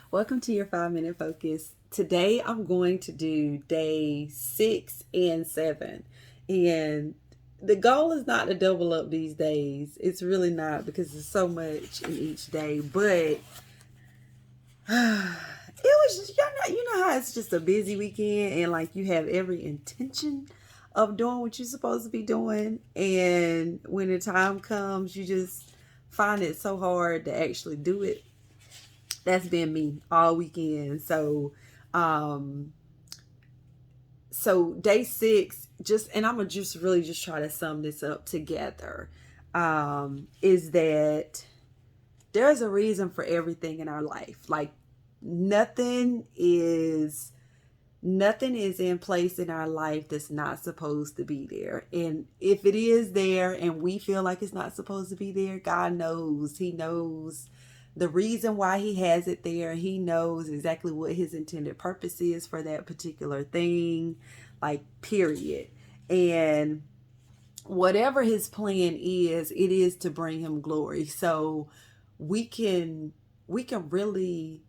Welcome to your 5 minute focus. Today I'm going to do day 6 and 7. And the goal is not to double up these days. It's really not because there's so much in each day. But it was just, you know how it's just a busy weekend and like you have every intention of doing what you're supposed to be doing. And when the time comes, you just find it so hard to actually do it. That's been me all weekend. Um, so day 6, just and I'm gonna just really just try to sum this up together. Is that there's a reason for everything in our life. Like nothing is nothing is in place in our life that's not supposed to be there. And if it is there and we feel like it's not supposed to be there, God knows. He knows the reason why he has it there. He knows exactly what his intended purpose is for that particular thing, like period. And whatever his plan is, it is to bring him glory. So we can really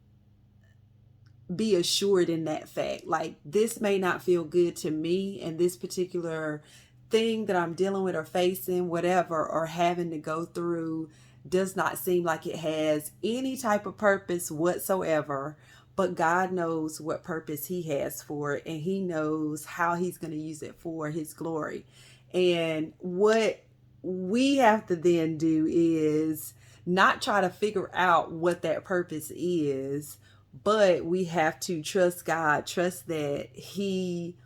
be assured in that fact. Like this may not feel good to me, and this particular thing that I'm dealing with or facing, whatever, or having to go through does not seem like it has any type of purpose whatsoever. But God knows what purpose he has for it, and he knows how he's going to use it for his glory. And what we have to then do is not try to figure out what that purpose is, but we have to trust God, trust that he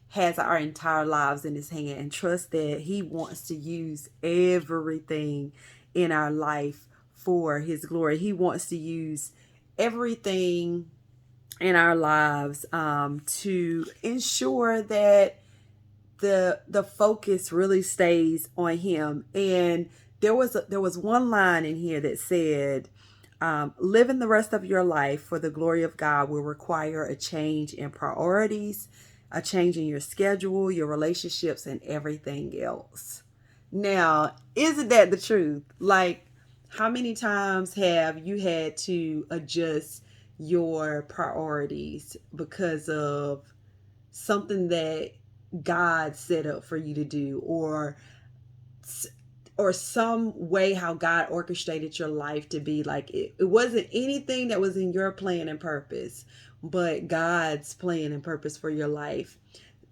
has our entire lives in his hand, and trust that he wants to use everything in our life for his glory. He wants to use everything in our lives to ensure that the focus really stays on him. And there was one line in here that said, living the rest of your life for the glory of God will require a change in priorities, a change in your schedule, your relationships, and everything else. Now, isn't that the truth? Like, how many times have you had to adjust your priorities because of something that God set up for you to do, or some way how God orchestrated your life to be? Like it wasn't anything that was in your plan and purpose, but God's plan and purpose for your life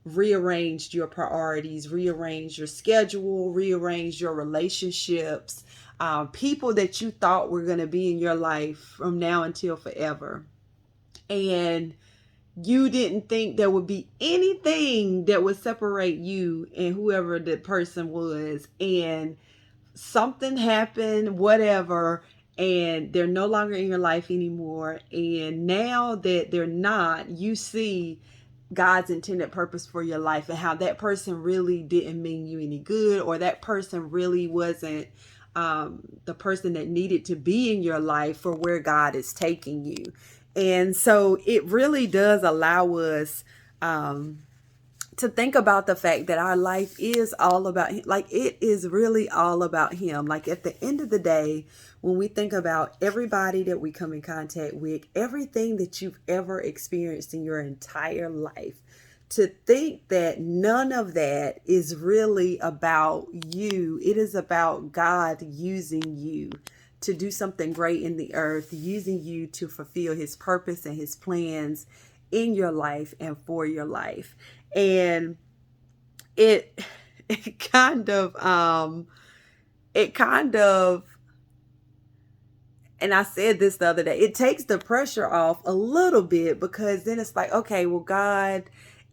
rearranged your priorities, rearranged your schedule, rearranged your relationships, people that you thought were going to be in your life from now until forever. And you didn't think there would be anything that would separate you and whoever the person was. And something happened, whatever, and they're no longer in your life anymore. And now that they're not, you see God's intended purpose for your life and how that person really didn't mean you any good, or that person really wasn't the person that needed to be in your life for where God is taking you. And so it really does allow us to think about the fact that our life is all about him. Like it is really all about him. Like at the end of the day, when we think about everybody that we come in contact with, everything that you've ever experienced in your entire life, to think that none of that is really about you. It is about God using you to do something great in the earth, using you to fulfill his purpose and his plans in your life and for your life. And it it kind of it kind of and I said this the other day, it takes the pressure off a little bit, because then it's like, okay, well, God,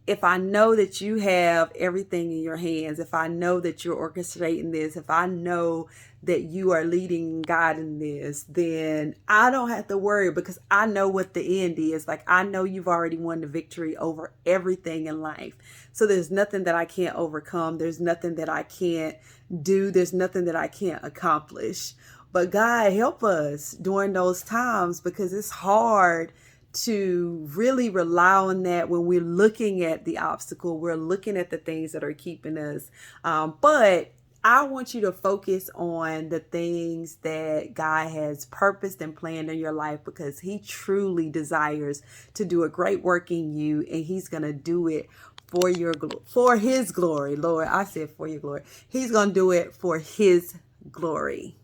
if I know that you have everything in your hands, if I know that you're orchestrating this, if I know that you are leading and guiding this, then I don't have to worry, because I know what the end is. Like, I know you've already won the victory over everything in life. So there's nothing that I can't overcome. There's nothing that I can't do. There's nothing that I can't accomplish. But God, help us during those times, because it's hard to really rely on that when we're looking at the obstacle, we're looking at the things that are keeping us. But I want you to focus on the things that God has purposed and planned in your life, because he truly desires to do a great work in you, and he's going to do it for his glory. Lord, I said for your glory. He's going to do it for his glory.